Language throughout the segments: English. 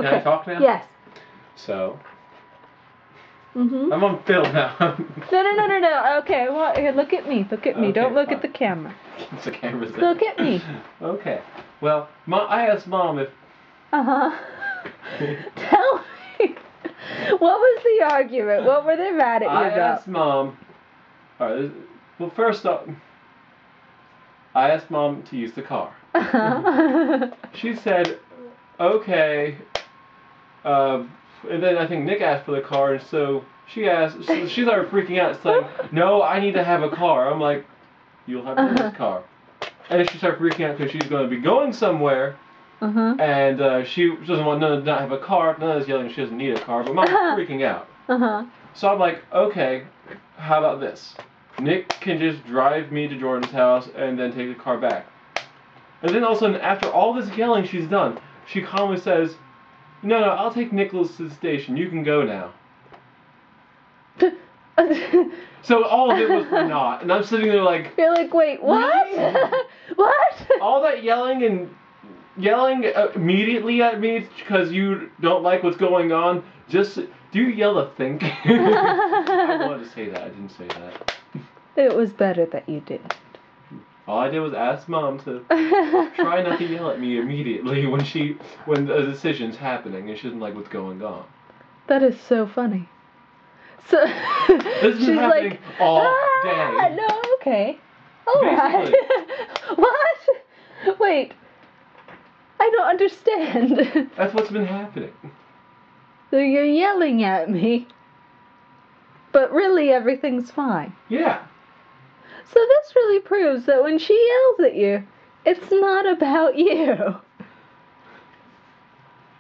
Can I talk now? Yes. So, Mhm. I'm on film now. No. Okay, well, here, look at me. Look at me. Okay, Don't look fine. at the camera. The camera's there. Look at me. Okay. Well, I asked Mom if... Uh-huh. Tell me. What was the argument? What were they mad at you I about? asked Mom... Alright, well, first off, I asked Mom to use the car. Uh-huh. She said, okay. And then I think Nick asked for the car, and so she started freaking out, saying, no, I need to have a car. I'm like, you'll have Nick's car. And then she started freaking out because she's going to be going somewhere, and she doesn't want to not have a car. None of this yelling, she doesn't need a car, but Mom's freaking out. So I'm like, okay, how about this? Nick can just drive me to Jordan's house and then take the car back. And then all of a sudden, after all this yelling she's done, she calmly says, no, I'll take Nicholas to the station. You can go now. So all of it was for naught. And I'm sitting there like... You're like, wait, what? Really? What? All that yelling immediately at me because you don't like what's going on. Just, do you yell to think? I wanted to say that. I didn't say that. It was better that you didn't. All I did was ask Mom to try not to yell at me immediately when a decision's happening and she doesn't like what's going on. That is so funny. So This has been happening like, all day. No, okay. Alright. What? Wait. I don't understand. That's what's been happening. So you're yelling at me, but really everything's fine. Yeah. So this really proves that when she yells at you, it's not about you.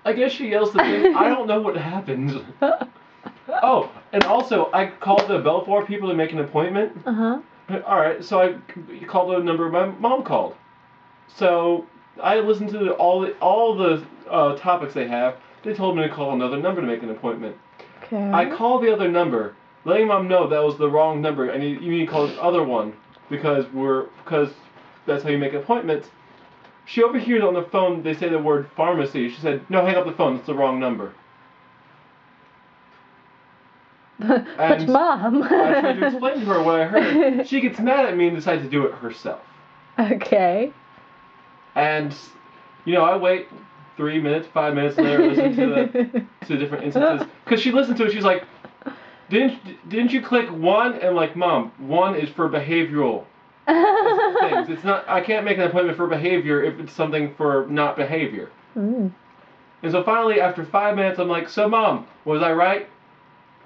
I guess she yells the thing. I don't know what happens. Oh, and also, I called the Belfour people to make an appointment. Alright, so I called the number my mom called. So, I listened to all the topics they have. They told me to call another number to make an appointment. Okay. I called the other number, letting Mom know that was the wrong number, and you need to call the other one, because that's how you make appointments. She overhears on the phone, they say the word pharmacy. She said, no, hang up the phone, it's the wrong number. But Mom... I tried to explain to her what I heard. She gets mad at me and decides to do it herself. Okay. And, I wait 3 minutes, 5 minutes later, listen to different instances. Because she listened to it, she's like, didn't you click 1? And I'm like, Mom, 1 is for behavioral things. It's not, I can't make an appointment for behavior if it's something for not behavior. And so finally, after 5 minutes, I'm like, so Mom, was I right?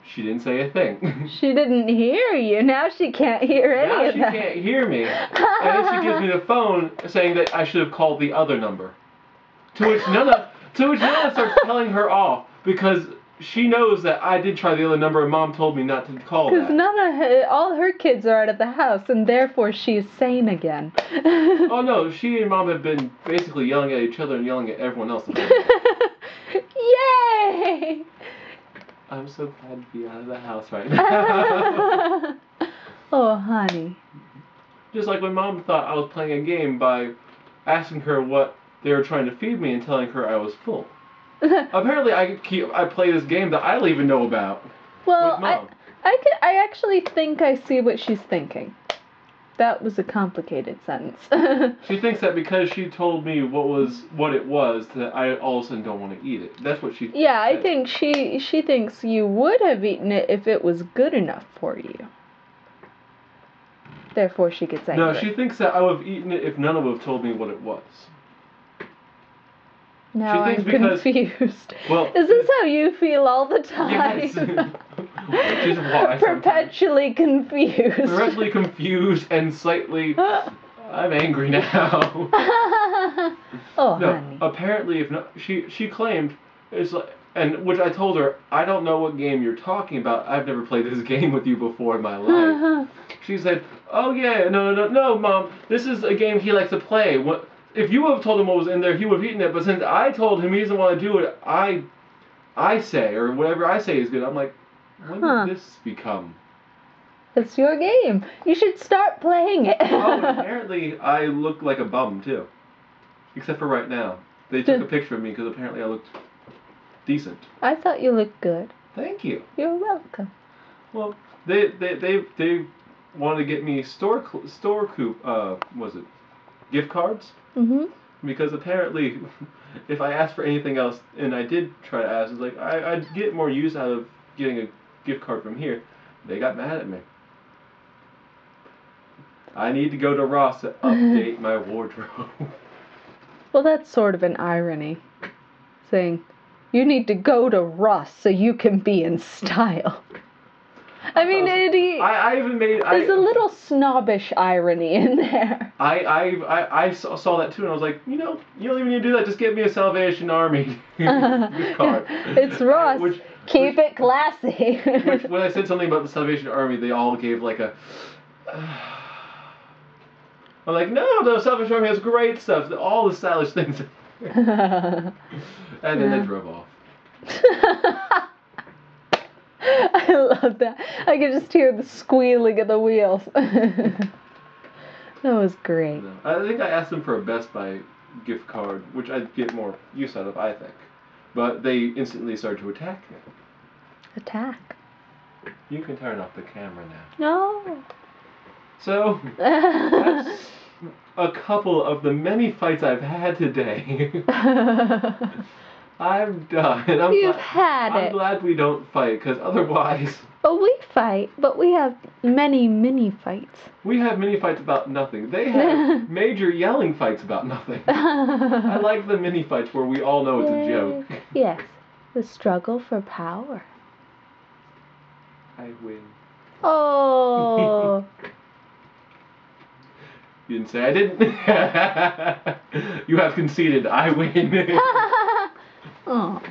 She didn't say a thing. She didn't hear you. Now she can't hear any of that. Now she can't hear me. And then she gives me the phone saying that I should have called the other number. To which Nana starts telling her off because she knows that I did try the other number and Mom told me not to call that. Because all her kids are out of the house and therefore she's sane again. Oh no, she and Mom have been basically yelling at each other and yelling at everyone else. Yay! I'm so glad to be out of the house right now. Oh, honey. Just like when Mom thought I was playing a game by asking her what they were trying to feed me and telling her I was full. Apparently I play this game that I don't even know about. Well, with Mom. I actually think I see what she's thinking. That was a complicated sentence. She thinks that because she told me what it was, that I all of a sudden don't want to eat it. That's what she Yeah, said. I think she thinks you would have eaten it if it was good enough for you. Therefore, she gets angry. No, she thinks that I would have eaten it if none of them have told me what it was. Now I'm because, confused. Well, is this how you feel all the time? Yes. Which is why Perpetually confused. Perpetually confused and slightly... I'm angry now. Oh, no, honey. Apparently, if not, she claimed, it's like, and which I told her, I don't know what game you're talking about. I've never played this game with you before in my life. She said, oh yeah, no, Mom, this is a game he likes to play. If you would have told him what was in there, he would have eaten it. But since I told him he doesn't want to do it, I say, or whatever I say is good. I'm like, when did this become? It's your game. You should start playing it. Oh, apparently I look like a bum, too. Except for right now. They took a picture of me because apparently I looked decent. I thought you looked good. Thank you. You're welcome. Well, they wanted to get me gift cards, Mhm. because apparently, if I asked for anything else, and I did try to ask, it's like I'd get more use out of getting a gift card from here. They got mad at me. I need to go to Ross to update my wardrobe. Well, that's sort of an irony. Saying, you need to go to Ross so you can be in style. I mean, I even made. There's a little snobbish irony in there. I saw that too, and I was like, you don't even need to do that. Just get me a Salvation Army gift card. It's Ross. Keep it classy. When I said something about the Salvation Army, they all gave like a. I'm like, no, the Salvation Army has great stuff. All the stylish things. And then they drove off. I love that. I could just hear the squealing of the wheels. That was great. I think I asked them for a Best Buy gift card, which I'd get more use out of, I think. But they instantly started to attack me. Attack. You can turn off the camera now. No. So, that's a couple of the many fights I've had today. I'm done. You've had it. I'm glad we don't fight, because otherwise... But we fight, but we have many mini fights. We have mini fights about nothing. They have major yelling fights about nothing. I like the mini fights where we all know it's a joke. Yes. The struggle for power. I win. Oh. You didn't say I didn't. You have conceded. I win. Oh.